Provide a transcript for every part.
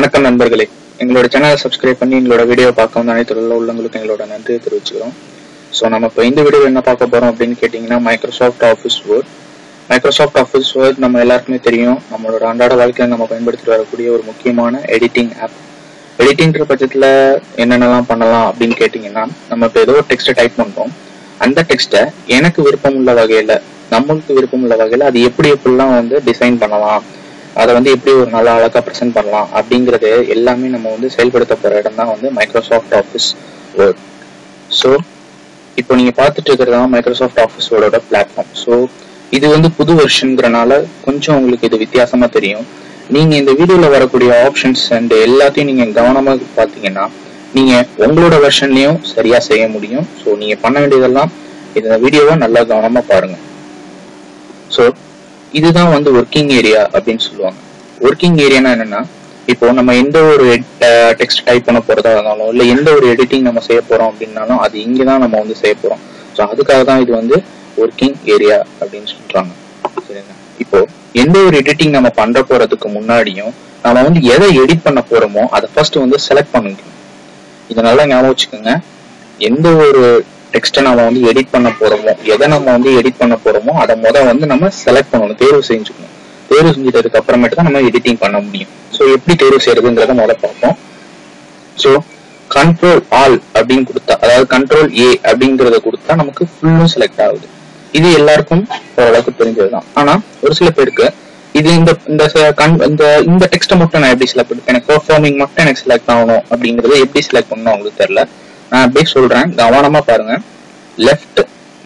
வணக்கம் நண்பர்களே, எங்களோட சேனலை சப்ஸ்கிரைப் பண்ணி எங்களோட வீடியோ பார்க்க வந்த அனைத்து உள்ளவங்களுக்கு எங்களோட நன்றியை தெரிவிச்சுக்கிறோம். ஸோ நம்ம இப்போ இந்த வீடியோ என்ன பார்க்க போறோம் அப்படின்னு கேட்டிங்கன்னா, Microsoft office word. Microsoft office word நம்ம எல்லாருக்குமே தெரியும். நம்மளோட அன்றாட வாழ்க்கையில் நம்ம பயன்படுத்திட்டு வரக்கூடிய ஒரு முக்கியமான எடிட்டிங் ஆப். எடிட்டிங்கிற பட்சத்தில் என்னென்னலாம் பண்ணலாம் அப்படின்னு கேட்டிங்கன்னா, நம்ம இப்போ ஏதோ ஒரு டெக்ஸ்ட்டை டைப் பண்ணுறோம். அந்த டெக்ஸ்ட்டை எனக்கு விருப்பம் உள்ள வகையில், நம்மளுக்கு விருப்பம் உள்ள வகையில் அது எப்படிலாம் டிசைன் பண்ணலாம், அதை எப்படி ஒரு நல்ல அழகா ப்ரெசென்ட் பண்ணலாம் அப்படிங்கிறது எல்லாமே நம்ம செயல்படுத்த போற இடம் தான் மைக்ரோசாஃப்ட் ஆஃபீஸ் வேர்ட். ஸோ இப்போ நீங்க பார்த்துட்டு இருக்கிறது தான் மைக்ரோசாஃப்ட் ஆஃபீஸ் வேர்டோட பிளாட்ஃபார்ம். ஸோ இது புது வெர்ஷன்ங்கிறனால கொஞ்சம் உங்களுக்கு இது வித்தியாசமா தெரியும். நீங்க இந்த வீடியோல வரக்கூடிய ஆப்ஷன்ஸ் அண்ட் எல்லாத்தையும் நீங்க கவனமா பார்த்தீங்கன்னா நீங்க உங்களோட வெர்ஷன்லயும் சரியா செய்ய முடியும். ஸோ நீங்க பண்ண வேண்டியதெல்லாம் இந்த வீடியோவை நல்லா கவனமா பாருங்க. ஸோ இதுதான் ஒர்க்கிங் ஏரியா அப்படின்னு சொல்லுவாங்க. ஒர்க்கிங் ஏரியானா என்னன்னா, இப்போ நம்ம எந்த ஒரு டெக்ஸ்ட் டைப் பண்ண போறதா இருந்தாலும் இல்ல எந்த ஒரு எடிட்டிங் நம்ம செய்ய போறோம் அப்படின்னாலும் அது இங்கதான் நம்ம செய்ய போறோம். ஸோ அதுக்காக தான் இது ஒர்க்கிங் ஏரியா அப்படின்னு சொல்றாங்க. சரிங்க. இப்போ எந்த ஒரு எடிட்டிங் நம்ம பண்ற போறதுக்கு முன்னாடியும் நம்ம எதை எடிட் பண்ண போறோமோ அதை ஃபர்ஸ்ட் செலக்ட் பண்ணிக்கணும். இதை நல்லா ஞாபகம் வச்சுக்கோங்க. எந்த ஒரு டெக்ஸ்ட்டை நம்ம எடிட் பண்ண போறோமோ, எதை நம்ம எடிட் பண்ண போறோமோ அதை நம்ம செலக்ட் பண்ணணும், தேர்வு செஞ்சுக்கணும். தேர்வு செஞ்சதுக்கு அப்புறமேட்டு தான் நம்ம எடிட்டிங் பண்ண முடியும். ஸோ எப்படி தேர்வு செய்யறதுங்கிறத முதல்ல பார்ப்போம். ஸோ கண்ட்ரோல் ஆல் அப்படின்னு கொடுத்தா, அதாவது கண்ட்ரோல் ஏ அப்படிங்கறத கொடுத்தா நமக்கு ஃபுல்லும் செலக்ட் ஆகுது. இது எல்லாருக்கும் ஓரளவுக்கு தெரிஞ்சதுதான். ஆனா ஒரு சில பேருக்கு இது இந்த டெக்ஸ்ட்டை மட்டும் நான் எப்படி செலக்ட் பண்ணுவேன், எனக்கு பெர்ஃபார்மிங் மட்டும் எனக்கு செலக்ட் ஆகணும் அப்படிங்கறத எப்படி செலக்ட் பண்ணணும் அவங்களுக்கு தெரியல. நான் அப்படியே சொல்றேன், கவனமா பாருங்க. லெஃப்ட்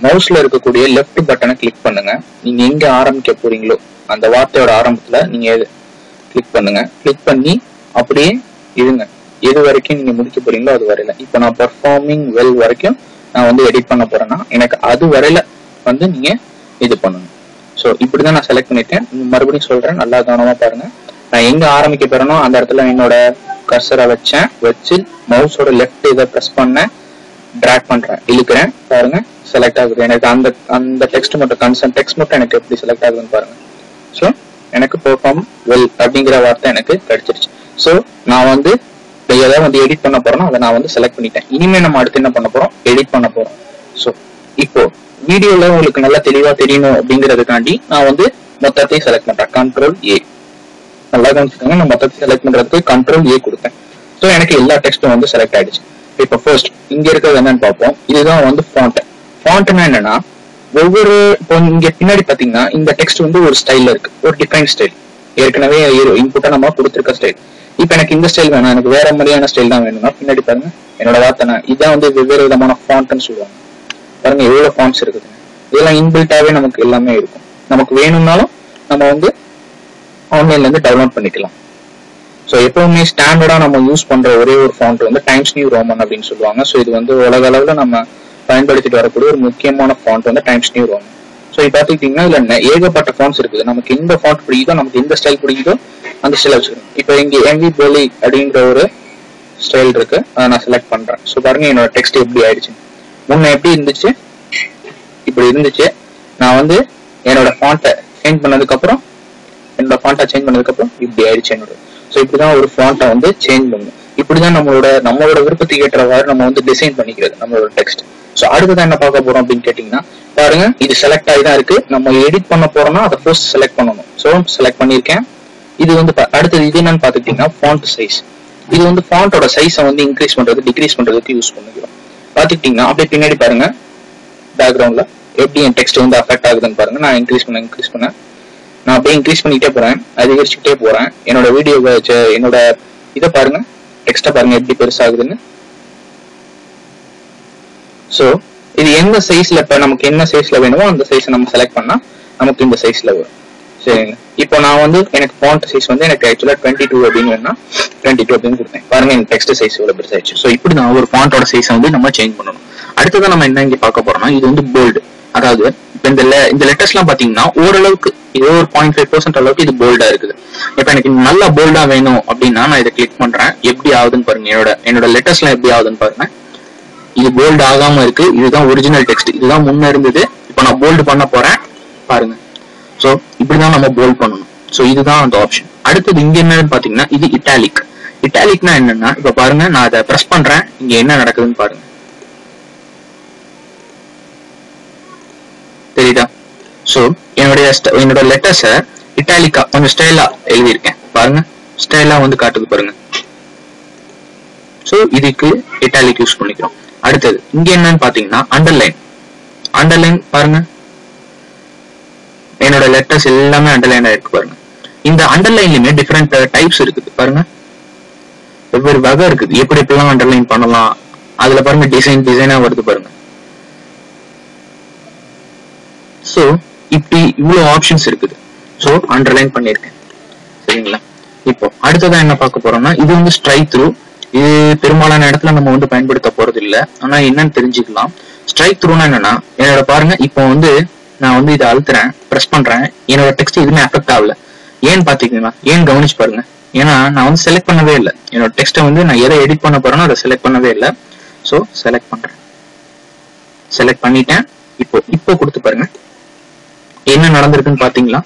மவுஸ்ல இருக்கக்கூடிய லெஃப்ட் பட்டனை கிளிக் பண்ணுங்க. நீங்க எங்க ஆரம்பிக்க போறீங்களோ அந்த வார்த்தையோட ஆரம்பத்துல நீங்க கிளிக் பண்ணுங்க. கிளிக் பண்ணி அப்படியே இருங்க, எது வரைக்கும் நீங்க முடிக்க போறீங்களோ அது வரையில. இப்போ நான் பெர்ஃபார்மிங் வெல் வரைக்கும் நான் எடிட் பண்ண போறேன்னா எனக்கு அது வரையில நீங்க இது பண்ணணும். ஸோ இப்படிதான் நான் செலக்ட் பண்ணிட்டேன். மறுபடியும் சொல்றேன், நல்லா கவனமா பாருங்க. நான் எங்க ஆரம்பிக்க போறேனோ அந்த இடத்துல என்னோட கர்சரை வச்சு மவுஸோட லெஃப்ட் இதை பிரஸ் பண்ண டிராக் பண்றேன், இழுக்கிறேன். பாருங்க செலக்ட் ஆகுது. எனக்கு அந்த டெக்ஸ்ட் மட்டும் கன்சர்ன் டெக்ஸ்ட் மட்டும் எனக்கு எப்படி செலக்ட் ஆகுதுன்னு பாருங்க. ஸோ எனக்கு பெர்ஃபார்ம் வெல் அப்படிங்கிற வார்த்தை எனக்கு கிடைச்சிருச்சு. ஸோ நான் எதாவது எடிட் பண்ண போறோம்னா அதை நான் செலக்ட் பண்ணிட்டேன். இனிமே நம்ம அடுத்து என்ன பண்ண போறோம், எடிட் பண்ண போறோம். ஸோ இப்போ வீடியோல உங்களுக்கு நல்லா தெளிவா தெரியணும் அப்படிங்கிறதுக்காண்டி நான் மொத்தத்தையும் செலக்ட் பண்றேன், கண்ட்ரோல் ஏ. நல்லா கவனிச்சுக்கோங்க, நான் மொத்தத்தை செலக்ட் பண்றதுக்கு கண்ட்ரோல் ஏ கொடுத்தேன். ஸோ எனக்கு எல்லா டெக்ஸ்டும் செலக்ட் ஆயிடுச்சு. இப்போ ஃபர்ஸ்ட் இங்க இருக்கிறது என்னன்னு பார்ப்போம். இதுதான் ஃபாண்ட். ஃபாண்ட்னா என்னன்னா, ஒவ்வொரு இப்போ இங்க பின்னாடி பாத்தீங்கன்னா இந்த டெக்ஸ்ட் ஒரு ஸ்டைல்ல இருக்கு, ஒரு டிஃபைன் ஸ்டைல். ஏற்கனவே இன்புட்டா நம்ம கொடுத்துருக்க ஸ்டைல். இப்ப எனக்கு இந்த ஸ்டைல் வேணும், எனக்கு வேற மாதிரியான ஸ்டைல் தான் வேணும்னா பின்னாடி பாருங்க என்னோட வார்த்தை இதான் வெவ்வேறு விதமான ஃபாண்ட்னு சொல்லுவாங்க. பாருங்க எவ்வளவு ஃபாண்ட்ஸ் இருக்குது. இதெல்லாம் இன்பில்ட்டாவே நமக்கு எல்லாமே இருக்கும். நமக்கு வேணும்னாலும் நம்ம ஆன்லைன்ல இருந்து டவுன்லோட் பண்ணிக்கலாம். ஸோ எப்பவுமே ஸ்டாண்டர்டா நம்ம யூஸ் பண்ற ஒரே ஒரு ஃபாண்ட் டைம்ஸ் நியூ ரோமன் அப்படின்னு சொல்லுவாங்க. ஸோ இது உலக அளவுல நம்ம பயன்படுத்திட்டு வரக்கூடிய ஒரு முக்கியமான font Times New Roman. So இது பார்த்துக்கிட்டீங்கன்னா இதுல ஏகப்பட்ட ஃபாண்ட்ஸ் இருக்குது. நமக்கு எந்த ஃபாண்ட் பிடிக்குதோ, நமக்கு எந்த ஸ்டைல் பிடிக்குதோ அந்த ஸ்டைல வச்சுக்கணும். இப்போ இங்க எம்வி போலி அப்படிங்கிற ஒரு ஸ்டைல் இருக்கு, அதை நான் செலக்ட் பண்றேன். ஸோ பாருங்க என்னோட டெக்ஸ்ட் எப்படி ஆயிடுச்சு. முன்ன எப்படி இருந்துச்சு, இப்படி இருந்துச்சு. நான் என்னோட ஃபாண்ட்டை சேஞ்ச் பண்ணதுக்கு அப்புறம் இப்படி ஆயிடுச்சு என்னோட. ஸோ இப்படிதான் ஒரு ஃபாண்ட்டை சேஞ்ச் பண்ணணும். இப்படிதான் நம்மளோட விருப்பத்துக்கு ஏற்றவாறு நம்ம டிசைன் பண்ணிக்கிறது நம்மளோட டெக்ஸ்ட். ஸோ அடுத்ததான் என்ன பார்க்க போறோம் அப்படின்னு கேட்டீங்கன்னா, பாருங்க இது செலக்ட் ஆகி தான் இருக்கு. நம்ம எடிட் பண்ண போறோம்னா அதை ஃபர்ஸ்ட் செலக்ட் பண்ணணும். ஸோ செலக்ட் பண்ணிருக்கேன். இது அடுத்தது இது என்னன்னு பாத்துக்கிட்டீங்கன்னா ஃபாண்ட் சைஸ். இது ஃபாண்டோட சைஸை இன்க்ரீஸ் பண்றது டிக்ரீஸ் பண்றதுக்கு யூஸ் பண்ணிக்கிறோம். பாத்துக்கிட்டீங்கன்னா அப்படியே பின்னாடி பாருங்க பேக்ரவுண்ட்ல எப்படி என் டெக்ஸ்ட் அஃபெக்ட் ஆகுதுன்னு பாருங்க. நான் இன்க்ரீஸ் பண்ண நான் அப்படியே இன்க்ரீஸ் பண்ணிட்டே போறேன், அதிகரிச்சுட்டே போறேன். என்னோட வீடியோவை என்னோட இதை பாருங்க, டெக்ஸ்ட்டை பாருங்க எப்படி பெருசாகுதுன்னு. ஸோ இது எந்த சைஸ்ல, இப்ப நமக்கு என்ன சைஸ்ல வேணுமோ அந்த சைஸை நம்ம செலக்ட் பண்ணா நமக்கு இந்த சைஸ்ல வரும். சரிங்க. இப்போ நான் எனக்கு ஃபாண்ட் சைஸ் எனக்கு ஆக்சுவலா 22 அப்படின்னு வேணும்னா 22 அப்படின்னு கொடுத்தேன். பாருங்க எனக்கு டெக்ஸ்ட் சைஸ் இவ்வளவு பெருசாயிடுச்சு. ஸோ இப்படி நான் ஒரு ஃபாண்டோட சைஸை நம்ம சேஞ்ச் பண்ணணும். அடுத்ததான் நம்ம என்ன இங்க பார்க்க போறோம்னா, இது போல்டு. அதாவது இப்ப இந்த லெட்டர்ஸ் எல்லாம் பாத்தீங்கன்னா ஓரளவுக்கு ஏதோ ஒரு 0.5% அளவுக்கு இது போல்டா இருக்குது. இப்ப எனக்கு நல்லா போல்டா வேணும் அப்படின்னா நான் இதை கிளிக் பண்றேன். எப்படி ஆகுதுன்னு பாருங்க, என்னோட லெட்டர்ஸ் எல்லாம் எப்படி ஆகுதுன்னு பாருங்க. இது போல்டு ஆகாம இருக்கு. இதுதான் ஒரிஜினல் டெக்ஸ்ட், இதுதான் முன்ன இருந்தது. இப்ப நான் போல்டு பண்ண போறேன் பாருங்க. சோ இப்படிதான் நம்ம போல்ட் பண்ணணும். சோ இதுதான் அந்த ஆப்ஷன். அடுத்தது இங்க என்னன்னு பாத்தீங்கன்னா இது இட்டாலிக். இட்டாலிக்னா என்னன்னா, இப்ப பாருங்க நான் அதை பிரஸ் பண்றேன், இங்க என்ன நடக்குதுன்னு பாருங்க. தெரியுதா? சோ என்னோட லெட்டர்ஸ இட்டாலிக்கா கொஞ்சம் ஸ்டைலா எழுதியிருக்கேன் பாருங்க. ஸ்டைலா வந்து காட்டுது பாருங்க. சோ இதுக்கு இட்டாலிக் யூஸ் பண்ணிக்கிறோம். அடுத்தது இங்க என்னன்னு பாத்தீங்கன்னா அண்டர்லைன் பாருங்க. என்னோட லெட்டர்ஸ் எல்லாமே அண்டர்லைன் ஆயிருக்கு பாருங்க. இந்த அண்டர்லைன்லயுமே டிஃபரெண்ட் டைப்ஸ் இருக்குது பாருங்க. வெவ்வேறு வகை இருக்குது, எப்படி எப்படிலாம் அண்டர்லைன் பண்ணலாம். அதுல பாருங்க டிசைனா வருது பாருங்க. சோ இப்படி இவ்வளவு ஆப்ஷன்ஸ் இருக்குது. சோ அண்டர்லைன் பண்ணிருக்கேன். சரிங்களா? இப்போ அடுத்ததான் என்ன பார்க்க போறோம்னா, இது வந்து ஸ்ட்ரைக் த்ரூ. இது பெரும்பாலான இடத்துல நம்ம வந்து பயன்படுத்த போறது இல்ல. ஆனா என்னன்னு தெரிஞ்சுக்கலாம். ஸ்ட்ரைக் த்ரூனா என்னன்னா, என்னோட பாருங்க இப்போ வந்து நான் வந்து இதை அழுத்துறேன், பிரஸ் பண்றேன், என்னோட டெக்ஸ்ட் எதுவுமே அஃபெக்ட் ஆகல. ஏன்னு பாத்தீங்கன்னா, ஏன் கவனிச்சு பாருங்க. ஏன்னா நான் வந்து செலக்ட் பண்ணவே இல்லை. என்னோட டெக்ஸ்ட்டை வந்து நான் எதை எடிட் பண்ண போறேனோ அதை செலக்ட் பண்ணவே இல்லை. சோ செலக்ட் பண்றேன், செலக்ட் பண்ணிட்டேன். இப்போ கொடுத்து பாருங்க என்ன நடந்திருக்குன்னு பாத்தீங்களா.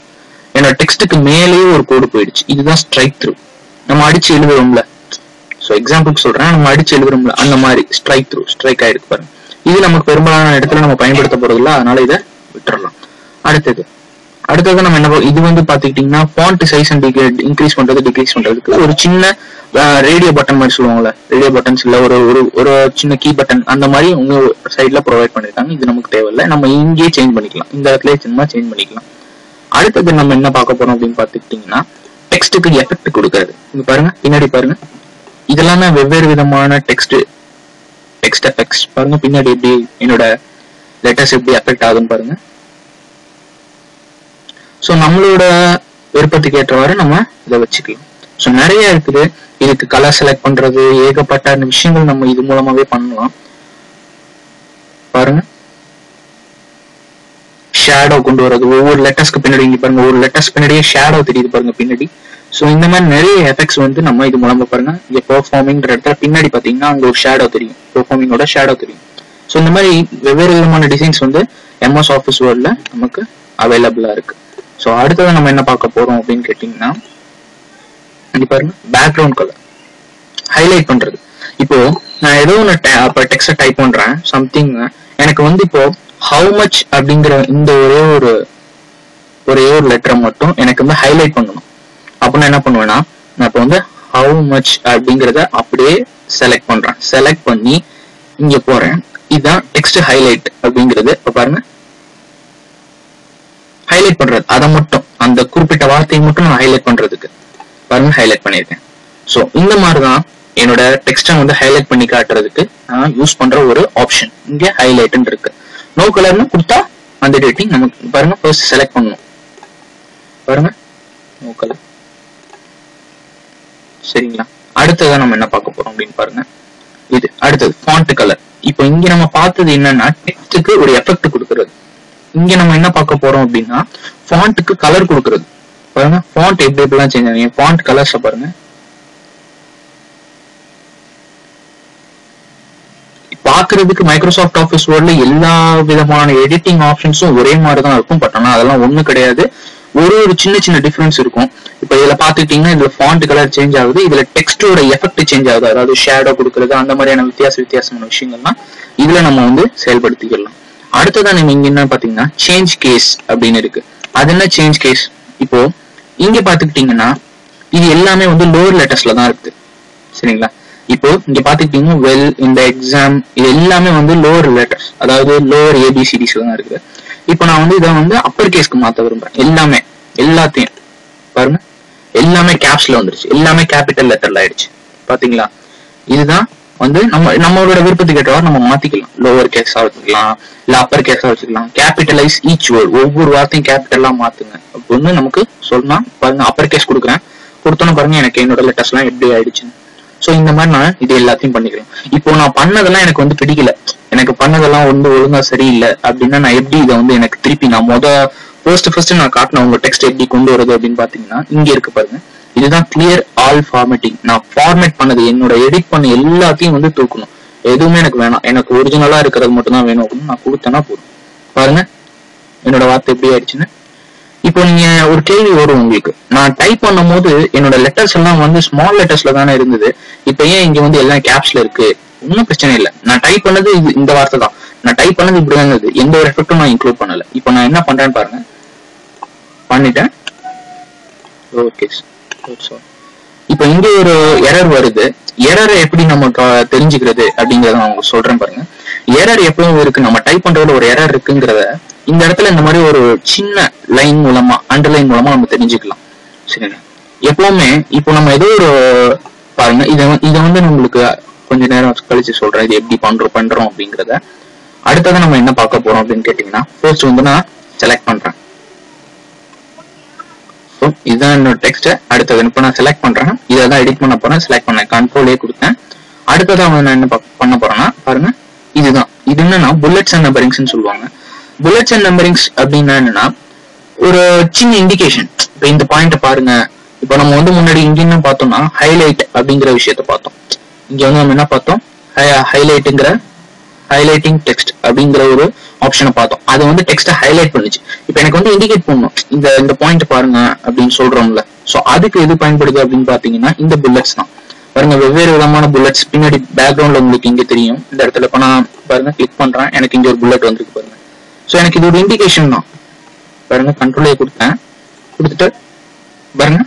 என்னோட டெக்ஸ்ட்டுக்கு மேலேயே ஒரு கோடு போயிடுச்சு. இதுதான் ஸ்ட்ரைக் த்ரூ. நம்ம அடிச்சு எழுதுறோம்ல, சோ எக்ஸாம்பிளுக்கு சொல்றேன், நம்ம அடிச்சு எழுதுறோம்ல, அந்த மாதிரி ஸ்ட்ரைக் த்ரூ, ஸ்ட்ரைக் ஆயிருக்கு பாருங்க. இது நமக்கு பெரும்பாலான இடத்துல நம்ம பயன்படுத்த போறது இல்லை, அதனால இதை விட்டுறலாம். அடுத்தது நம்ம என்ன, இது வந்து பாத்துக்கிட்டீங்கன்னா ஃபாண்ட் சைஸ் அண்ட் இன்க்ரீஸ் பண்றது டிக்ரீஸ் பண்றதுக்கு ஒரு சின்ன ரேடியோ பட்டன் மாதிரி சொல்லுவாங்கல்ல, ரேடியோ பட்டன்ஸ் இல்ல ஒரு சின்ன கீ பட்டன் அந்த மாதிரி உங்க சைட்ல ப்ரொவைட் பண்ணிருக்காங்க. இது நமக்கு தேவையில்லை, நம்ம இங்கேயே சேஞ்ச் பண்ணிக்கலாம், இந்த இடத்துல சும்மா சேஞ்ச் பண்ணிக்கலாம். அடுத்தது நம்ம என்ன பார்க்க போறோம் அப்படின்னு பாத்துக்கிட்டீங்கன்னா, டெக்ஸ்ட்டுக்கு எஃபெக்ட் கொடுக்கறது. இங்க பாருங்க, பின்னாடி பாருங்க, இதெல்லாமே வெவ்வேறு விதமான டெக்ஸ்ட் எஃபெக்ட்ஸ் பாருங்க. பின்னாடி எப்படி என்னோட லெட்டர்ஸ் எப்படி எஃபெக்ட் ஆகுதுன்னு பாருங்க. சோ நம்மளோட விருப்பத்துக்கு ஏற்றவாறு நம்ம இதை வச்சுக்கலாம். சோ நிறைய இருக்குது. இதுக்கு கலர் செலக்ட் பண்றது, ஏகப்பட்ட விஷயங்கள் நம்ம இது மூலமாவே பண்ணலாம். பாருங்க, ஷேடோ கொண்டு வர்றது, ஒவ்வொரு லெட்டர்ஸ்க்கு பின்னாடி இங்க பாருங்க, ஒரு லெட்டர்ஸ் பின்னாடியே ஷேடோ தெரியுது பாருங்க பின்னாடி. சோ இந்த மாதிரி நிறைய எஃபெக்ட்ஸ் வந்து நம்ம இது மூலமா பாருங்க. இங்க பெர்ஃபார்மிங்ன்ற இடத்துல பின்னாடி பாத்தீங்கன்னா அங்க ஒரு ஷேடோ தெரியும், பெர்ஃபார்மிங்கோட ஷேடோ தெரியும். சோ இந்த மாதிரி வெவ்வேறு விதமான டிசைன்ஸ் வந்து MS ஆஃபீஸ் வேர்ட்ல நமக்கு அவைலபிளா இருக்கு. சோ அடுத்தது நம்ம என்ன பார்க்க போறோம் அப்படின்னு கேட்டீங்கன்னா, இங்க பாருங்க பேக்ரவுண்ட் கலர் ஹைலைட் பண்றது. இப்போ நான் ஏதோ ஒன்று டெக்ஸ்ட டைப் பண்றேன் சம்திங், எனக்கு வந்து இப்போ ஹவு மச் அப்படிங்கிற இந்த ஒரே ஒரு லெட்டரை மட்டும் எனக்கு வந்து ஹைலைட் பண்ணணும். அப்ப நான் என்ன பண்ணுவேன்னா, நான் இப்போ வந்து ஹவு மச் அப்படிங்கிறத அப்படியே செலக்ட் பண்றேன். செலக்ட் பண்ணி இங்க போறேன். இதுதான் டெக்ஸ்ட் ஹைலைட் அப்படிங்கிறது. இப்ப பாருங்க, ஹைலைட் பண்றது, அதை மட்டும் அந்த குறிப்பிட்ட வார்த்தையை மட்டும் நான் ஹைலைட் பண்றதுக்கு பாருங்க ஹைலைட் பண்ணிருக்கேன். சோ இந்த மாதிரிதான் என்னோட டெக்ஸ்ட வந்து ஹைலைட் பண்ணி காட்டுறதுக்கு நான் யூஸ் பண்ற ஒரு ஆப்ஷன் இங்க ஹைலைட் இருக்கு. நோ கலர்னு கொடுத்தா அந்த டேட்டிங் நமக்கு பாருங்க ஃபர்ஸ்ட் செலக்ட் பண்ணணும். பாருங்க நோ கலர். சரிங்களா? அடுத்ததான் நம்ம என்ன பார்க்க போறோம் அப்படின்னு பாருங்க. இது அடுத்தது ஃபாண்ட் கலர். இப்போ இங்க நம்ம பார்த்தது என்னன்னா, டெக்ஸ்டுக்கு ஒரு எஃபெக்ட் கொடுக்கறது. இங்க நம்ம என்ன பார்க்க போறோம் அப்படின்னா, ஃபாண்ட்டுக்கு கலர் கொடுக்கறது. பாருங்க ஃபாண்ட் எப்படி எப்படிலாம் சேஞ்ச் ஆகும். ஃபாண்ட் கலர்ஸ் பாருங்க. பாக்குறதுக்கு மைக்ரோசாஃப்ட் ஆஃபீஸ் வேர்ட்ல எல்லா விதமான எடிட்டிங் ஆப்ஷன்ஸும் ஒரே மாதிரி தான் இருக்கும். பட் ஆனா அதெல்லாம் ஒண்ணு கிடையாது, ஒரு சின்ன சின்ன டிஃபரன்ஸ் இருக்கும். இப்ப இதுல பாத்துக்கிட்டீங்கன்னா இதுல ஃபாண்ட் கலர் சேஞ்ச் ஆகுது, இதுல டெக்ஸ்டோட எஃபெக்ட் சேஞ்ச் ஆகுது, அதாவது ஷேடோ கொடுக்கறது, அந்த மாதிரியான வித்தியாசமான விஷயங்கள்லாம் இதுல நம்ம வந்து செயல்படுத்திக்கலாம். அடுத்ததான் நம்ம இங்க என்ன பாத்தீங்கன்னா சேஞ்ச் கேஸ் அப்படின்னு இருக்கு. அது என்ன சேஞ்ச் கேஸ்? இப்போ இங்க பாத்துக்கிட்டீங்கன்னா இது எல்லாமே வந்து லோவர் லெட்டர்ஸ்ல தான் இருக்கு. சரிங்களா? இப்போ இங்க பாத்துக்கிட்டீங்கன்னா வெல், இந்த எக்ஸாம், இது எல்லாமே வந்து லோவர் லெட்டர்ஸ், அதாவது லோவர் ABCDs தான் இருக்குது. இப்போ நான் வந்து இதை வந்து அப்பர் கேஸ்க்கு மாத்த விரும்புறேன். எல்லாத்தையும் பாருங்க, எல்லாமே கேப்ஸ்ல வந்துருச்சு, எல்லாமே கேபிட்டல் லெட்டர்ல ஆயிடுச்சு. பாத்தீங்களா? இதுதான் வந்து நம்மளோட விருப்பத்துக்கு ஏற்றவாறு நம்ம மாத்திக்கலாம். லோவர் கேஸா வச்சுக்கலாம், இல்ல அப்பர் கேஸா வச்சுக்கலாம். கேபிட்டலைஸ் ஈச் வேர்ட், ஒவ்வொரு வார்த்தையும் கேபிட்டலா மாத்துங்க அப்படின்னு நமக்கு சொன்னா பாருங்க. அப்பர் கேஸ் கொடுக்குறேன், கொடுத்தோன்னு பாருங்க எனக்கு என்னோட லெட்டர்ஸ் எல்லாம் எப்படி ஆயிடுச்சுன்னு. சோ இந்த மாதிரி நான் இது எல்லாத்தையும் பண்ணிக்கலாம். இப்போ நான் பண்ணதெல்லாம் எனக்கு வந்து பிடிக்கல, எனக்கு பண்ணதெல்லாம் வந்து ஒழுங்கா சரியில்லை அப்படின்னா நான் எப்படி இதை வந்து எனக்கு திருப்பி நான் ஃபர்ஸ்ட் நான் காட்டின உங்க டெக்ஸ்ட் எப்படி கொண்டு வருது அப்படின்னு பாத்தீங்கன்னா இங்க இருக்கு பாருங்க. இதுதான் கிளியர் ஆல் ஃபார்மேட்டிங். நான் ஃபார்மேட் பண்ணது, என்னோட எடிட் பண்ண எல்லாத்தையும் வந்து தூக்கணும். எதுவுமே எனக்கு வேணாம், எனக்கு ஒரிஜினலா இருக்கிறது மட்டும் தான் வேணும் அப்படின்னு நான் கொடுத்தேன்னா போதும். பாருங்க என்னோட வார்த்தை எப்படி ஆயிடுச்சுன்னு. இப்போ நீங்க ஒரு கேள்வி வரும் உங்களுக்கு, நான் டைப் பண்ணும் போது என்னோட லெட்டர்ஸ் எல்லாம் வந்து ஸ்மால் லெட்டர்ஸ்ல தானே இருந்தது, இப்ப ஏன் இங்க வந்து எல்லாம் கேப்ஸ்ல இருக்கு? ஒன்னும் பிரச்சனை இல்லை, நான் டைப் பண்ணது இந்த வார்த்தை தான், நான் டைப் பண்ணது இப்படிதான் இருந்தது, எந்த ஒரு எஃபெக்டும் நான் இன்க்ளூட் பண்ணல. இப்போ நான் என்ன பண்றேன்னு பாருங்க, பண்ணிட்டேன். இப்போ இங்க ஒரு எரர் வருது. எரரை எப்படி நமக்கு தெரிஞ்சுக்கிறது அப்படிங்கறத நான் உங்களுக்கு சொல்றேன் பாருங்க. எரர் எப்பவும் இருக்கு, நம்ம டைப் பண்றதுல ஒரு எரர் இருக்குங்கிறத இந்த இடத்துல இந்த மாதிரி ஒரு சின்ன லைன் மூலமா, அண்டர்லைன் மூலமா நம்ம தெரிஞ்சுக்கலாம். சரிங்க, எப்பவுமே இப்போ நம்ம ஏதோ ஒரு பாருங்க, இதை வந்து நம்மளுக்கு கொஞ்ச நேரம் கழிச்சு சொல்றேன் இது எப்படி பண்றோம் அப்படிங்கறத. அடுத்ததான் நம்ம என்ன பார்க்க போறோம் அப்படின்னு கேட்டீங்கன்னா, ஃபர்ஸ்ட் வந்து நான் செலக்ட் பண்றேன். இதுதான் என்னோட டெக்ஸ்ட். அடுத்தது இப்ப நான் செலக்ட் பண்றேன், இதான் எடிட் பண்ண போறேன். செலக்ட் பண்ணேன், கண்ட்ரோலே கொடுத்தேன். அடுத்ததான் நான் என்ன பண்ண போறேன்னா பாருங்க, இதுதான். இது என்னன்னா புல்லட்ஸ் அண்ட் நம்பரிங்ஸ் சொல்லுவாங்க. புல்லட்ஸ் அண்ட் நம்பரிங்ஸ் அப்படின்னா என்னன்னா ஒரு சின்ன இண்டிகேஷன். இப்ப இந்த பாயிண்ட் பாருங்க, இப்ப நம்ம வந்து முன்னாடி இங்க என்ன பார்த்தோம்னா ஹைலைட் அப்படிங்கிற விஷயத்த பார்த்தோம். இங்க வந்து நம்ம என்ன பார்த்தோம், ஹைலைட்டிங் டெக்ஸ்ட் அப்படிங்கிற ஒரு ஆப்ஷனை பார்த்தோம். அது வந்து டெக்ஸ்ட ஹைலைட் பண்ணுச்சு. இப்ப எனக்கு வந்து இண்டிகேட் பண்ணணும், இந்த பாயிண்ட் பாருங்க அப்படின்னு சொல்றோம்ல. சோ அதுக்கு எது பயன்படுது அப்படின்னு பாத்தீங்கன்னா இந்த புல்லட்ஸ் தான். பாருங்க, வெவ்வேறு விதமான புல்லட்ஸ் பின்னாடி பேக்ரவுண்ட்ல உங்களுக்கு இங்க தெரியும். இந்த இடத்துல இப்ப நான் பாருங்க கிளிக் பண்றேன், எனக்கு இங்க ஒரு புல்லட் வந்துருக்கு பாருங்க. சோ எனக்கு இது ஒரு இண்டிகேஷன் தான். பாருங்க, கண்ட்ரோலே கொடுத்துட்டு பாருங்க.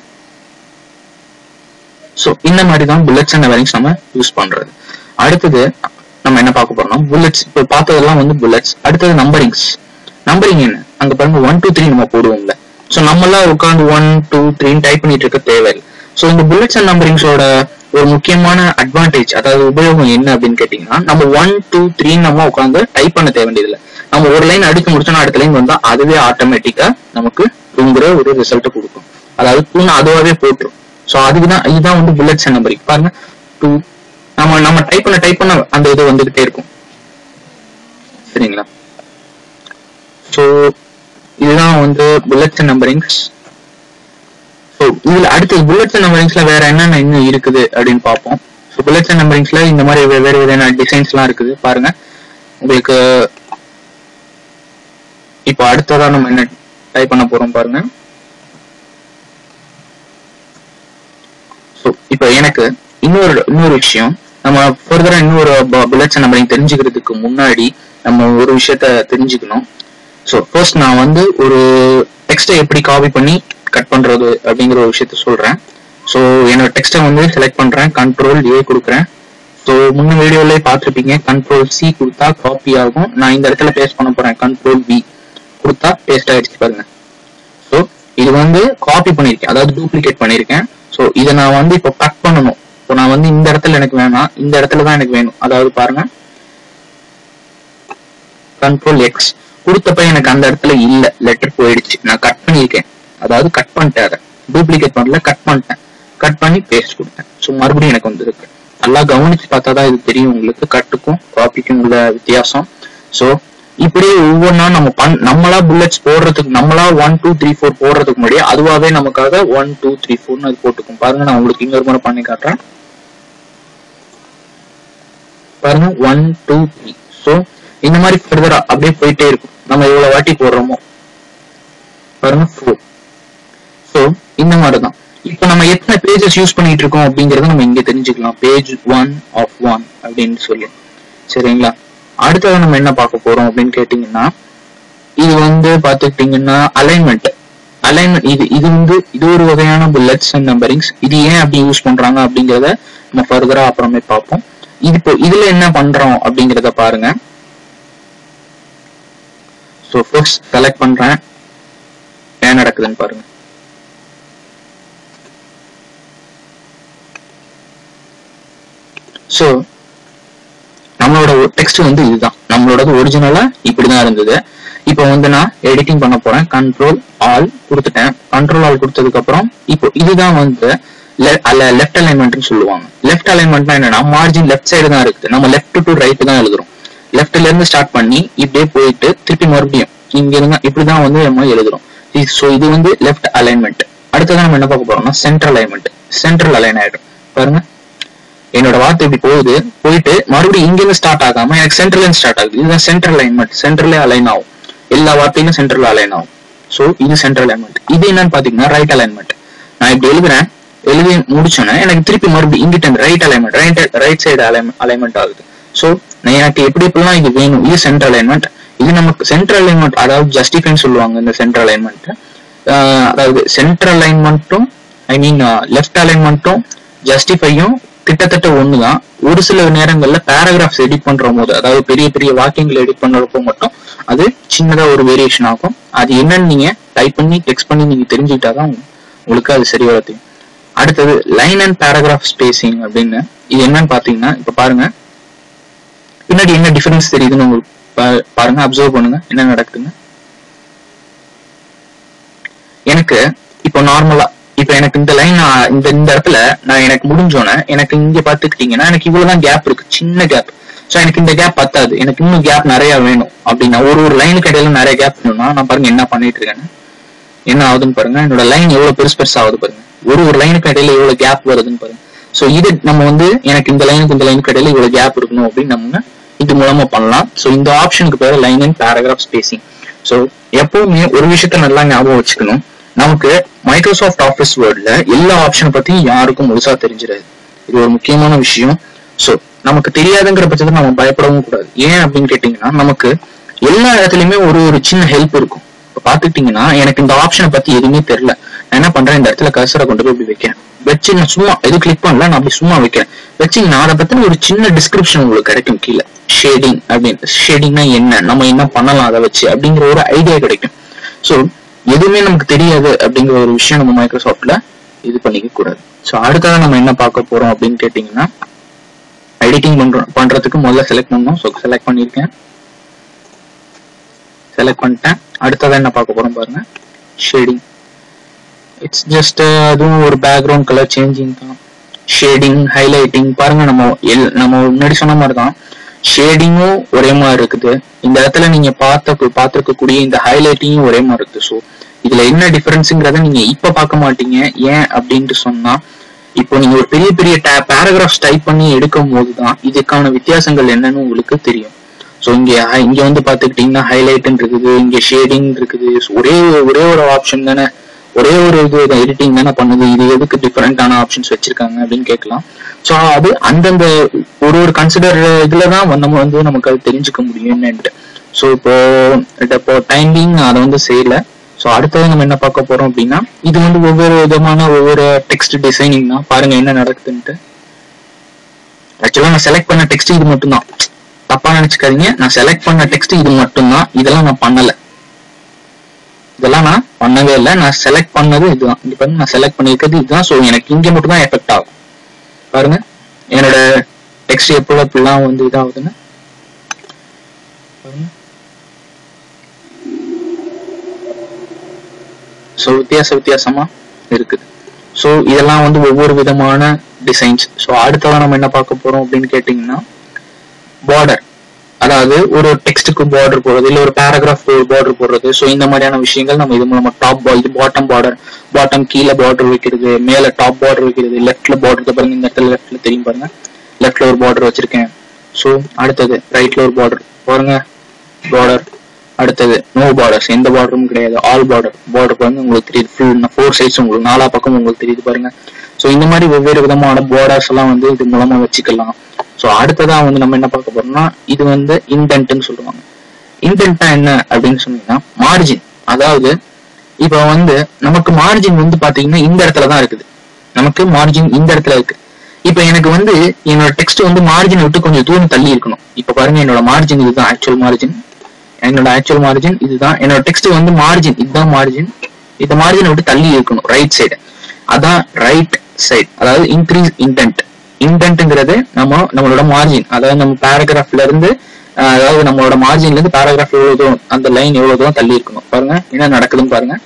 சோ இந்த மாதிரி தான் புல்லட்ஸ் அண்ட் நம்பரிங்ஸ் நம்ம யூஸ் பண்றது. அடுத்தது நம்ம என்ன பார்க்க போறோம்னா புல்லட்ஸ். இப்போ பார்த்ததெல்லாம் வந்து புல்லட்ஸ். அடுத்தது நம்பரிங்ஸ். நம்பரிங் என்ன, அங்க பாருங்க 1 2 3 நம்ம போடுவோம்ல. சோ நம்மளாம் உட்காந்து 1 2 3 டைப் பண்ணிட்டு இருக்க தேவையில்லை. சோ இந்த புல்லட்ஸ் அண்ட் நம்பரிங்ஸோட ஒரு முக்கியமான அட்வான்டேஜ், அதாவது உபயோகம் என்ன அப்படின்னு கேட்டீங்கன்னா, நம்ம 1 2 3 நம்ம உட்காந்து டைப் பண்ண தேவையில்லை. நம்ம ஒரு லைன் அடிக்க முடிச்சோம்னா அடுத்த லைன் வந்தா அதுவே ஆட்டோமேட்டிக்கா நமக்கு தூங்குற ஒரு ரிசல்ட் கொடுக்கும். அதாவது தூண் அதுவாவே போட்டுரும். சோ அதுக்குதான் இதுதான் வந்து புல்லட்ஸ் அண்ட் நம்பரிங். பாருங்க 2 நம்ம டைப் பண்ண அந்த இது வந்துகிட்டே இருக்கும். சரிங்களா? சோ இதுதான் வந்து புல்லட்ஸ் அண்ட் நம்பரிங்ஸ். சோ இதுல அடுத்து புல்லட்ஸ் அண்ட் நம்பரிங்ஸ்ல வேற என்னென்ன இன்னும் இருக்குது அப்படின்னு பார்ப்போம். ஸோ புல்லட்ஸ் அண்ட் நம்பரிங்ஸ்ல இந்த மாதிரி வெவ்வேறு விதமான டிசைன்ஸ் எல்லாம் இருக்குது. பாருங்க, உங்களுக்கு இப்போ அடுத்ததா நம்ம என்ன டைப் பண்ண போறோம் பாருங்க. ஸோ இப்போ எனக்கு இன்னொரு விஷயம், நம்ம ஃபர்தரா இன்னொரு புல்லட்ஸ் அண்ட் நம்பரிங் தெரிஞ்சுக்கிறதுக்கு முன்னாடி நம்ம ஒரு விஷயத்த தெரிஞ்சுக்கணும். ஸோ ஃபர்ஸ்ட் நான் வந்து ஒரு டெக்ஸ்ட்டை எப்படி காப்பி பண்ணி கட் பண்றது அப்படிங்கிற ஒரு விஷயத்த சொல்றேன். ஸோ என்னோட டெக்ஸ்ட்டை வந்து செலக்ட் பண்றேன், கண்ட்ரோல் A கொடுக்குறேன். ஸோ முன்ன வீடியோலயே பார்த்துருப்பீங்க, கண்ட்ரோல் C கொடுத்தா காப்பி ஆகும். நான் இந்த இடத்துல பேஸ்ட் பண்ண போறேன், கண்ட்ரோல் V கொடுத்தா பேஸ்ட் ஆயிடுச்சு பாருங்க. ஸோ இது வந்து காப்பி பண்ணிருக்கேன், அதாவது டூப்ளிகேட் பண்ணிருக்கேன். ஸோ இதை நான் வந்து இப்போ கட் பண்ணணும். இப்போ நான் வந்து இந்த இடத்துல எனக்கு வேணாம், இந்த இடத்துல தான் எனக்கு வேணும். அதாவது பாருங்க, கண்ட்ரோல் X கொடுத்தப்ப எனக்கு அந்த இடத்துல இல்ல, லெட்டர் போயிடுச்சு. நான் கட் பண்ணிருக்கேன், அதாவது கட் பண்ணிட்டேன், அதை டூப்ளிகேட் பண்ணல, கட் பண்ணிட்டேன். கட் பண்ணி பேஸ்ட் கொடுத்தேன். ஸோ மறுபடியும் எனக்கு வந்துருக்கு. நல்லா கவனிச்சு பார்த்தாதான் இது தெரியும் உங்களுக்கு, கட்டுக்கும் காப்பிக்கும் உள்ள வித்தியாசம். ஸோ இப்படியே ஒவ்வொன்னா நம்மளா புல்லட்ஸ் போடுறதுக்கு, நம்மளா 1 2 3 4 போடுறதுக்கு முன்னாடியே அதுவாவே நமக்காக 1 2 3 4 அது போட்டுக்கும். பாருங்க, நான் உங்களுக்கு இன்னொரு முறை பண்ணி காட்டுறேன். பாருங்க 1 2 3. ஸோ இந்த மாதிரி ஃபர்தரா அப்படியே போயிட்டே இருக்கும். நம்ம எவ்வளவு வாட்டி போடுறோமோ பாருங்க 4. ஸோ இந்த மாதிரிதான். இப்போ நம்ம எத்தனை பேஜஸ் யூஸ் பண்ணிட்டு இருக்கோம் அப்படிங்கறத நம்ம இங்க தெரிஞ்சுக்கலாம். பேஜ் 1 of 1 அப்படின்னு சொல்லி. சரிங்களா? அடுத்தது நம்ம என்ன பார்க்க போறோம் அப்படின்னு கேட்டீங்கன்னா, இது வந்து பாத்துக்கிட்டீங்கன்னா அலைன்மெண்ட். இது ஒரு வகையான புல்லட்ஸ் அண்ட் நம்பரிங்ஸ். இது ஏன் அப்படி யூஸ் பண்றாங்க அப்படிங்கறத நம்ம ஃபர்தரா அப்புறமே பார்ப்போம். இதுல என்ன பண்றோம் அப்படிங்கறத பாருங்க. ஸோ ஃபர்ஸ்ட் செலக்ட் பண்றேன், என்ன நடக்குதுன்னு பாருங்க. ஸோ நம்மளோட டெக்ஸ்ட் வந்து இதுதான், நம்மளோட ஒரிஜினலா இப்படிதான் இருந்தது. இப்போ வந்து நான் எடிட்டிங் பண்ண போறேன், கண்ட்ரோல் ஆல் கொடுத்துட்டேன். கண்ட்ரோல் ஆல் கொடுத்ததுக்கு அப்புறம் இப்போ இதுதான் வந்து லெஃப்ட் அலைன்மெண்ட்னு சொல்லுவாங்க. லெஃப்ட் அலைன்மெண்ட்னா என்னன்னா, மார்ஜின் லெஃப்ட் சைடு தான் இருக்குது, நம்ம லெஃப்ட் டு ரைட் தான் எழுதுறோம். லெஃப்ட்ல இருந்து ஸ்டார்ட் பண்ணி இப்படியே போயிட்டு திருப்பி மறுபடியும் இங்க இருந்தா இப்படிதான் வந்து நம்ம எழுதுறோம். ஸோ இது வந்து லெஃப்ட் அலைன்மெண்ட். அடுத்ததான் நம்ம என்ன பார்க்க போறோம்னா சென்ட்ரல் அலைன்மெண்ட். சென்ட்ரல் அலைன் ஆயிடும். பாருங்க, என்னோட வார்த்தை இப்படி போயிட்டு மறுபடியும் இங்க இருந்து ஸ்டார்ட் ஆகாம எனக்கு சென்ட்ரல் ஸ்டார்ட் ஆகுது. இதுதான் சென்ட்ரல் அலைன்மெண்ட். சென்ட்ரலே அலைன் ஆகும், எல்லா வார்த்தையிலும் சென்ட்ரல் அலைன் ஆகும். ஸோ இது சென்டர் அலைன்மெண்ட். இது என்னன்னு பாத்தீங்கன்னா ரைட் அலைன்மெண்ட். நான் இப்படி எழுதி முடிச்சோன்னே எனக்கு திருப்பி மறுபடியும் இங்கிட்ட right alignment, right side alignment ஆகுது. ஸோ எனக்கு எப்படி எப்படிலாம் இது வேணும், இது சென்டர் அலைன்மெண்ட். இது நமக்கு சென்டர் அலைன்மெண்ட், அதாவது ஜஸ்டிஃபைன்னு சொல்லுவாங்க இந்த சென்டர் அலைன்மெண்ட். அதாவது சென்டர் அலைன்மெண்ட்டும் லெஃப்ட் அலைன்மெண்ட்டும் ஜஸ்டிஃபையும் கிட்டத்தட்ட ஒண்ணுதான். ஒரு சில நேரங்கள்ல பேராகிராஃப்ஸ் எடிட் பண்ற போது, அதாவது பெரிய பெரிய வாக்கியங்கள் எடிட் பண்றப்போ மட்டும் அது சின்னதா ஒரு வேரியேஷன் ஆகும். அது என்னன்னு நீங்க டைப் பண்ணி டெக்ஸ்ட் பண்ணி நீங்க தெரிஞ்சுக்கிட்டாதான் உங்களுக்கு அது சரியா தெரியும். அடுத்தது லைன் அண்ட் பேராகிராஃப் ஸ்பேசிங் அப்படின்னு. இது என்னன்னு பாத்தீங்கன்னா இப்ப பாருங்க, பின்னாடி என்ன டிஃபரன்ஸ் தெரியுதுன்னு உங்களுக்கு பாருங்க, அப்சர்வ் பண்ணுங்க என்ன நடக்குதுங்க. எனக்கு இப்போ நார்மலா இப்ப எனக்கு இந்த லைன் இந்த இடத்துல நான் எனக்கு முடிஞ்சோன்னே எனக்கு இங்க பாத்துக்கிட்டீங்கன்னா எனக்கு இவ்வளவுதான் கேப் இருக்கு, சின்ன கேப். சோ எனக்கு இந்த கேப் பத்தாது, எனக்கு இன்னும் கேப் நிறைய வேணும் அப்படின்னா, ஒரு லைனுக்கு இடையில நிறைய கேப் வேணும்னா நான் பாருங்க என்ன பண்ணிட்டு இருக்கேன்னு, என்ன ஆகுதுன்னு பாருங்க. என்னோட லைன் எவ்வளவு பெருசு ஆகுது பாருங்க, ஒரு லைனுக்கு இடையில எவ்வளவு கேப் வருதுன்னு பாருங்க. சோ இது நம்ம எனக்கு இந்த லைனுக்கு இடையில இவ்வளவு கேப் இருக்கணும் அப்படின்னு நம்ம இது மூலமா பண்ணலாம். சோ இந்த ஆப்ஷனுக்கு பேரு line and paragraph spacing. So எப்பவுமே ஒரு விஷயத்த நல்லா ஞாபகம் வச்சுக்கணும், நமக்கு மைக்ரோசாஃப்ட் ஆஃபீஸ் வேர்ட்ல எல்லா ஆப்ஷனை பத்தியும் யாருக்கும் முழுசா தெரிஞ்சிடாது. இது ஒரு முக்கியமான விஷயம். சோ நமக்கு தெரியாதுங்கிற பட்சத்துல நம்ம பயப்படவும் கூடாது. ஏன் அப்படின்னு கேட்டீங்கன்னா, நமக்கு எல்லா இடத்துலயுமே ஒரு சின்ன ஹெல்ப் இருக்கும். இப்ப பாத்துக்கிட்டீங்கன்னா எனக்கு இந்த ஆப்ஷனை பத்தி எதுவுமே தெரியல, நான் என்ன பண்றேன், இந்த இடத்துல கர்சரை கொண்டு போய் இப்படி வைக்கிறேன், வச்சு நான் சும்மா எதுவும் கிளிக் பண்ணல, நான் அப்படி சும்மா வைக்கிறேன். வச்சீங்கன்னா அதை பத்தின ஒரு சின்ன டிஸ்கிரிப்ஷன் உங்களுக்கு கிடைக்கும் கீழே. ஷேடிங் அப்படின்னு, ஷேடிங்னா என்ன, நம்ம என்ன பண்ணலாம் அதை வச்சு அப்படிங்கிற ஒரு ஐடியா கிடைக்கும். சோ எதுவுமே நமக்கு தெரியாது அப்படிங்கிற ஒரு விஷயம் நம்ம மைக்ரோசாஃப்ட்ல இது பண்ணிக்க கூடாது. சோ அடுத்ததான் நம்ம என்ன பார்க்க போறோம் அப்படின்னு கேட்டீங்கன்னா, எடிட்டிங் பண்றதுக்கு முதல்ல செலக்ட் பண்ணணும். ஸோ செலக்ட் பண்ணிருக்கேன், செலக்ட் பண்ணிட்டேன். அடுத்ததான் என்ன பார்க்க போறோம் பாருங்க, ஷேடிங். இட்ஸ் ஜஸ்ட் அதுவும் ஒரு பேக்ரவுண்ட் கலர் சேஞ்சிங் தான். ஷேடிங், ஹைலைட்டிங் பாருங்க, நம்ம முன்னாடி சொன்ன மாதிரி தான் ஷேடிங்கும் ஒரே மாதிரி இருக்குது. இந்த இடத்துல நீங்க பார்த்திருக்கக்கூடிய இந்த ஹைலைட்டிங்கும் ஒரே மாதிரி இருக்குது. ஸோ இதுல என்ன டிஃபரன்ஸுங்கிறத நீங்க இப்ப பார்க்க மாட்டீங்க. ஏன் அப்படின்ட்டு சொன்னா, இப்போ நீங்க ஒரு பெரிய பெரிய பேராகிராஃப்ஸ் டைப் பண்ணி எடுக்கும் போதுதான் இதுக்கான வித்தியாசங்கள் என்னன்னு உங்களுக்கு தெரியும். ஸோ இங்க வந்து பாத்துக்கிட்டீங்கன்னா ஹைலைட்னு இருக்குது, இங்க ஷேடிங் இருக்குது. ஒரே ஒரு ஆப்ஷன் தானே, ஒரே ஒரு இது எடிட்டிங் தானே பண்ணுது, இது எதுக்கு டிஃபரெண்டான ஆப்ஷன்ஸ் வச்சிருக்காங்க அப்படின்னு கேட்கலாம். ஸோ அது அந்தந்த ஒரு கன்சிடர் இதுலதான் நம்ம நமக்கு அது தெரிஞ்சுக்க முடியும் என்னன்ட்டு. ஸோ இப்போ டைமிங் அதை செய்யல. ஸோ அடுத்தது நம்ம என்ன பார்க்க போறோம் அப்படின்னா, இது ஒவ்வொரு விதமான ஒவ்வொரு டெக்ஸ்ட் டிசைனிங் தான். பாருங்க என்ன நடக்குதுன்ட்டு. ஆக்சுவலா நான் செலக்ட் பண்ண டெக்ஸ்ட் இது மட்டும்தான், தப்பா நினைச்சுக்காதீங்க. நான் செலக்ட் பண்ண டெக்ஸ்ட் இது மட்டும்தான், இதெல்லாம் நான் பண்ணல, இதெல்லாம் நான் பண்ணவே இல்லை. நான் செலக்ட் பண்ணது இதுதான். இங்க பாருங்க, நான் செலக்ட் பண்ணிருக்கிறது இதுதான். ஸோ எனக்கு இங்க மட்டும் தான் எஃபெக்ட் ஆகும். பாருங்க என்னோட டெக்ஸ்ட் எப்படிலாம் இதாகுதுன்னு பாருங்க. ஸோ வித்தியாசமா இருக்குது. ஸோ இதெல்லாம் ஒவ்வொரு விதமான டிசைன்ஸ். ஸோ அடுத்ததான் நம்ம என்ன பார்க்க போறோம் அப்படின்னு கேட்டீங்கன்னா, பார்டர். அதாவது ஒரு டெக்ஸ்டுக்கு பார்டர் போடுறது, இல்ல ஒரு பேராகிராஃப் பார்டர் போடுறது. ஸோ இந்த மாதிரியான விஷயங்கள் நம்ம இது மூலமா இது பாட்டம் பார்டர், பாட்டம் கீழே பார்டர் வைக்கிறது, மேல டாப் பார்டர் வைக்கிறது, லெஃப்ட்ல பார்டர் பாருங்க, இந்த இடத்துல லெஃப்ட்ல தெரியும் பாருங்க, லெஃப்ட்ல ஒரு பார்டர் வச்சிருக்கேன். ஸோ அடுத்தது ரைட்ல ஒரு பார்டர் பாருங்க, பார்டர். அடுத்தது நோ பார்டர்ஸ், எந்த பார்டரும் கிடையாது, ஆல் பார்டர் பாருங்க உங்களுக்கு தெரியுது. ஃபுல் 4 சைட்ஸ் உங்களுக்கு 4 பக்கம் உங்களுக்கு தெரியுது பாருங்க. ஸோ இந்த மாதிரி வெவ்வேறு விதமான பார்டர்ஸ் எல்லாம் இது மூலமா வச்சுக்கலாம். ஸோ அடுத்ததா நம்ம என்ன பார்க்க போறோம்னா, இது இன்டென்ட்னு சொல்லுவாங்க. இன்டென்ட்னா என்ன அப்படின்னு சொன்னீங்கன்னா, மார்ஜின். அதாவது இப்ப நமக்கு மார்ஜின் பாத்தீங்கன்னா இந்த இடத்துலதான் இருக்குது, நமக்கு மார்ஜின் இந்த இடத்துல இருக்கு. இப்ப எனக்கு என்னோட டெக்ஸ்ட் மார்ஜினை விட்டு கொஞ்சம் தூரம் தள்ளி இருக்கணும். இப்ப பாருங்க என்னோட மார்ஜின் இதுதான், ஆக்சுவல் மார்ஜின். என்னோட ஆக்சுவல் மார்ஜின் இதுதான். என்னோட டெக்ஸ்ட் மார்ஜின் இதுதான், மார்ஜின். இந்த மார்ஜினை விட்டு தள்ளி இருக்கணும், ரைட் சைடு. அதான் ரைட் சைடு, அதாவது இன்க்ரீஸ் இன்டென்ட். இன்டென்ட்ங்கிறது நம்மளோட மார்ஜின், அதாவது நம்ம பேராகிராஃப்ல இருந்து, அதாவது நம்மளோட மார்ஜின்ல இருந்து பேராகிராஃப் எவ்வளவு தூரம், அந்த லைன் எவ்வளவு தூரம் தள்ளி இருக்கணும். பாருங்க என்ன நடக்குதுன்னு பாருங்க.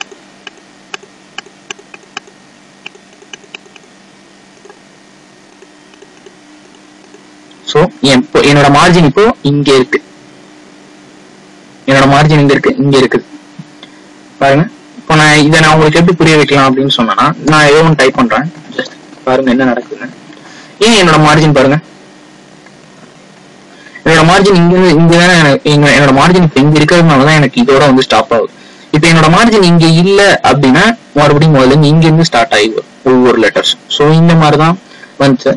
சோ என்னோட மார்ஜின் இப்போ இங்க இருக்கு, என்னோட மார்ஜின் இங்க இருக்குது பாருங்க. இப்போ நான் உங்களுக்கு எப்படி புரிய வைக்கலாம் அப்படின்னு சொன்னா, நான் ஏதோ ஒன்று டைப் பண்றேன், ஜஸ்ட் பாருங்க என்ன நடக்குதுன்னு. ஏன் என்னோட மார்ஜின் பாருங்க, என்னோட மார்ஜின் இங்கதானே, என்னோட மார்ஜின் இப்ப இங்க இருக்கிறதுனாலதான் எனக்கு இதோட ஸ்டாப் ஆகுது. இப்ப என்னோட மார்ஜின் இங்க இல்ல அப்படின்னா மறுபடியும் முதல்ல இங்க இருந்து ஸ்டார்ட் ஆகி ஒவ்வொரு லெட்டர்ஸ். ஸோ இந்த மாதிரிதான் வந்து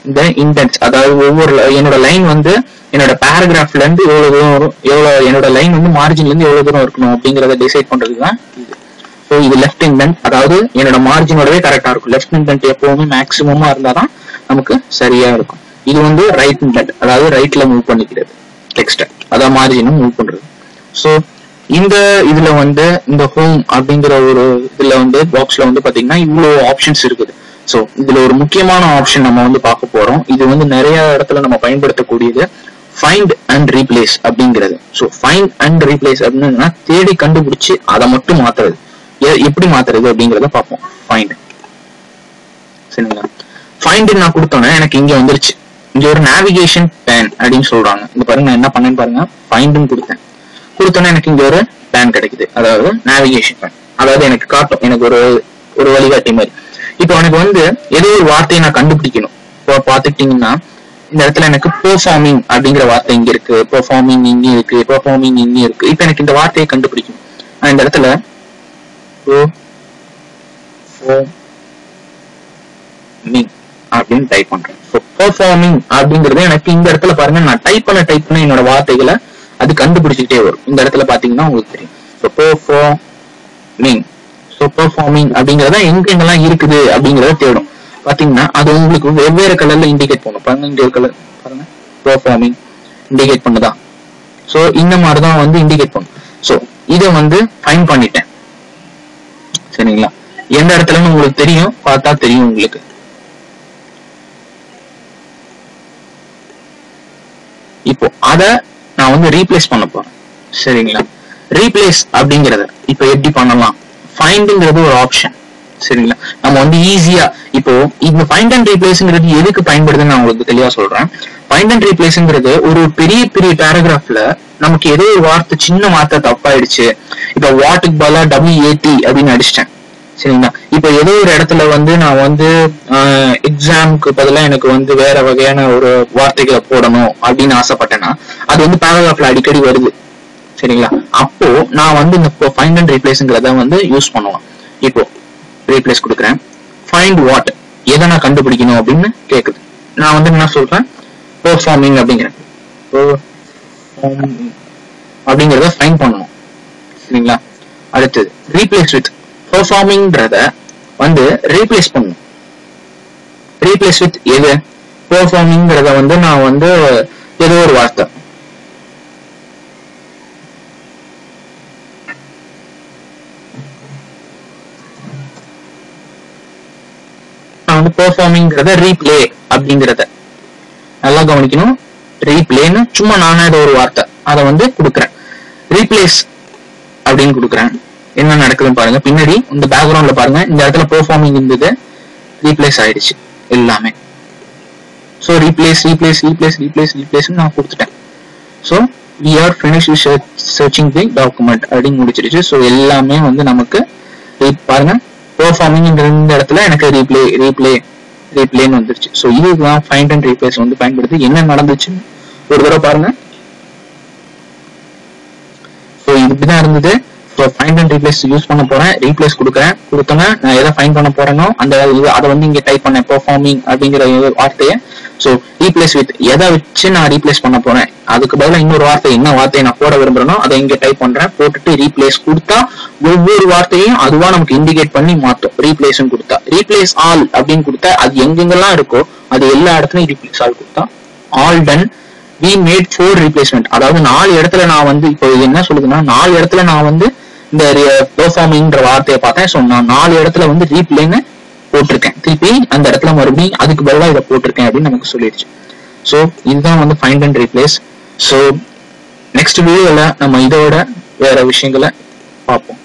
இந்த இன்டென்ஸ், அதாவது ஒவ்வொரு என்னோட லைன் வந்து என்னோட பேராகிராஃப்ல இருந்து எவ்வளவு தூரம் வரும், எவ்வளவு என்னோட லைன் வந்து மார்ஜின்ல இருந்து எவ்வளவு தூரம் இருக்கணும் அப்படிங்கறத டிசைட் பண்றதுதான் இது. ஸோ இது லெஃப்ட் இன்டென்ட், அதாவது என்னோட மார்ஜினோடவே கரெக்டா இருக்கும். லெஃப்ட் இன்டென்ட் எப்பவுமே மேக்சிமமா இருந்தாதான் நமக்கு சரியா இருக்கும். இது வந்து ரைட் இன்டென்ட், அதாவது ரைட்ல மூவ் பண்ணிக்கிறது டெக்ஸ்ட், அதாவது மார்ஜினும் மூவ் பண்றது. ஸோ இந்த இதுல வந்து இந்த ஹோம் அப்படிங்கிற ஒரு இதுல வந்து பாக்ஸ்ல வந்து பாத்தீங்கன்னா இவ்வளவு ஆப்ஷன்ஸ் இருக்குது. ஸோ இதுல ஒரு முக்கியமான ஆப்ஷன் நம்ம வந்து பார்க்க போறோம். இது வந்து நிறைய இடத்துல நம்ம பயன்படுத்தக்கூடியது ஃபைண்ட் அண்ட் ரீப்ளேஸ் அப்படிங்கிறது. ஸோ ஃபைண்ட் அண்ட் ரீப்ளேஸ் அப்படின்னா தேடி கண்டுபிடிச்சு அதை மட்டும் மாத்துறது. எப்படி மாத்துறது அப்படிங்கறத பார்ப்போம். ஃபைண்ட், சரிங்களா? ஃபைண்ட் நான் கொடுத்தோன்னே எனக்கு இங்க வந்துருச்சு. இங்க ஒரு நேவிகேஷன் பேன் அப்படின்னு சொல்றாங்க. இங்க பாருங்க நான் என்ன பண்ணேன்னு பாருங்க, ஃபைண்ட்னு கொடுத்தோன்னே எனக்கு இங்க ஒரு பேன் கிடைக்குது, அதாவது நேவிகேஷன் பேன். அதாவது எனக்கு காட்டும், எனக்கு ஒரு வழிகாட்டி மாதிரி. இப்போ எனக்கு வந்து ஏதோ ஒரு வார்த்தையை நான் கண்டுபிடிக்கணும். இப்போ பாத்துக்கிட்டீங்கன்னா இந்த இடத்துல எனக்கு பெர்ஃபார்மிங் அப்படிங்கிற வார்த்தை இங்க இருக்கு, பெர்ஃபார்மிங் இங்க இருக்கு, பெர்ஃபார்மிங் இங்க இருக்கு. இப்போ எனக்கு இந்த வார்த்தையை கண்டுபிடிக்கணும். நான் இந்த இடத்துல அப்படின்னு டைப் பண்றேன். பெர்ஃபார்மிங் அப்படிங்கறது எனக்கு இந்த இடத்துல பாருங்க, நான் டைப் பண்ண என்னோட வார்த்தைகளை அது கண்டுபிடிச்சுக்கிட்டே வரும். இந்த இடத்துல பாத்தீங்கன்னா உங்களுக்கு தெரியும். பெர்ஃபார்மிங் அப்படிங்கறத எங்கெங்கெல்லாம் இருக்குது அப்படிங்கறத தேடும். பாத்தீங்கன்னா அது உங்களுக்கு வெவ்வேறு கலர்ல இண்டிகேட் பண்ணும். பாருங்க இங்க ஒரு கலர் பாருங்க, பெர்ஃபார்மிங் இண்டிகேட் பண்ணுதா. சோ இந்த மாதிரிதான் வந்து இண்டிகேட் பண்ணும். சோ இதை வந்து ஃபைண்ட் பண்ணிட்டேன், சரிங்களா? எந்த இடத்துலன்னு உங்களுக்கு தெரியும், பார்த்தா தெரியும் உங்களுக்கு. இப்போ அத நான் வந்து ரீப்ளேஸ் பண்ண போறேன், சரிங்களா? ரீப்ளேஸ் அப்படிங்கறத இப்ப எப்படி பண்ணலாம்? ஃபைண்ட்ங்கிறது ஒரு ஆப்ஷன், சரிங்களா? நம்ம வந்து ஈஸியா இப்போ இந்த ஃபைண்ட் அண்ட் ரீப்ளேஸ்ங்கிறது எதுக்கு பயன்படுதுன்னு நான் உங்களுக்கு தெளிவா சொல்றேன். ஃபைண்ட் அண்ட் ரீப்ளேஸ்ங்கிறது ஒரு பெரிய பேராகிராஃப்ல நமக்கு ஏதோ ஒரு வார்த்தை, சின்ன வார்த்தை தப்பாயிடுச்சு. இப்ப வாட்டுக்கு பதிலா WAT அப்படின்னு அடிச்சிட்டேன், சரிங்களா? இப்ப ஏதோ ஒரு இடத்துல வந்து நான் வந்து எக்ஸாமுக்கு பதிலா எனக்கு வந்து வேற வகையான ஒரு வார்த்தைகளை போடணும் அப்படின்னு ஆசைப்பட்டேன்னா அது வந்து பேராகிராஃப்ல அடிக்கடி வருது, சரிங்களா? அப்போ நான் வந்து இந்த ஃபைண்ட் அண்ட் ரீப்ளேஸ்ங்கிறத வந்து யூஸ் பண்ணுவேன். இப்போ ரீப்ளேஸ் கொடுக்குறேன். ஃபைண்ட் வாட், எதை நான் கண்டுபிடிக்கணும் அப்படின்னு கேக்குது. நான் வந்து என்ன சொல்றேன், பெர்ஃபார்மிங் அப்படிங்கிறேன். அப்படிங்கறத ஃபைண்ட் பண்ணணும், சரிங்களா? அடுத்தது ரீப்ளேஸ் வித் பெர்ஃபார்மிங்கிறத வந்து ரீப்ளேஸ் பண்ணணும். ரீப்ளேஸ் வித் எது? பெர்ஃபார்மிங்கிறத வந்து நான் வந்து ஏதோ ஒரு வார்த்தை, நான் வந்து பெர்ஃபார்மிங்கிறத ரீப்ளே அப்படிங்கறத நல்லா கவனிக்கணும். ரீப்ளேன்னு சும்மா நானே ஏதோ ஒரு வார்த்தை அதை வந்து கொடுக்குறேன். ரீப்ளேஸ் அப்படின்னு கொடுக்குறேன். என்ன நடக்குதுன்னு பாருங்க. பின்னாடி இந்த பேக்ரவுண்ட்ல பாருங்க, இந்த இடத்துல பெர்ஃபார்மிங் இருந்தது, ரீப்ளேஸ் ஆயிடுச்சு எல்லாமே. சோ ரீப்ளேஸ் நான் கொடுத்துட்டேன். So we are finished searching the document அப்படின்னு முடிச்சிருச்சு. சோ எல்லாமே வந்து நமக்கு பாருங்க, பெர்ஃபார்மிங் இந்த இடத்துல எனக்கு ரீப்ளேன்னு வந்துருச்சு. சோ இதுதான் ஃபைண்ட் அண்ட் ரீப்ளேஸ் வந்து பயன்படுத்தி என்ன நடந்துச்சு ஒரு தடவை பாருங்க. சோ இப்படிதான் இருந்தது. So find and replace use பண்ண போறேன். ரீப்ளேஸ் கொடுத்தோன்னா நான் எதை ஃபைண்ட் பண்ண போறேனோ அந்த அதை வந்து இங்க டைப் பண்ணேன், பெர்ஃபார்மிங் அப்படிங்கிற வார்த்தையை. ஸோ ரீப்ளேஸ் வித் எதை வச்சு நான் ரீப்ளேஸ் பண்ண போறேன், அதுக்கு பதிலாக இன்னொரு வார்த்தை, என்ன வார்த்தையை நான் போட விரும்புறேனோ அதை இங்க டைப் பண்றேன். போட்டுட்டு ரீப்ளேஸ் கொடுத்தா ஒவ்வொரு வார்த்தையும் அதுவா நமக்கு இண்டிகேட் பண்ணி மாற்றும். ரீப்ளேஸ் கொடுத்தா, ரீப்ளேஸ் ஆல் அப்படின்னு கொடுத்தா அது எங்கெங்கெல்லாம் இருக்கோ அது எல்லா இடத்துலயும் ரீப்ளேஸ் ஆல் கொடுத்தா all done. we made 4 replacement, அதாவது 4 இடத்துல நான் வந்து இப்போ இது என்ன சொல்லுதுன்னா 4 இடத்துல நான் வந்து இந்த பெர்ஃபார்மிங்ன்ற வார்த்தையை பார்த்தேன். ஸோ நான் 4 இடத்துல வந்து ரீப்ளேன்னு போட்டிருக்கேன். திருப்பி அந்த இடத்துல மறுபடியும் அதுக்கு பதிலாக இதை போட்டிருக்கேன் அப்படின்னு நமக்கு சொல்லிடுச்சு. ஸோ இதுதான் வந்து find and replace. So next வீடியோல நம்ம இதோட வேற விஷயங்களை பார்ப்போம்.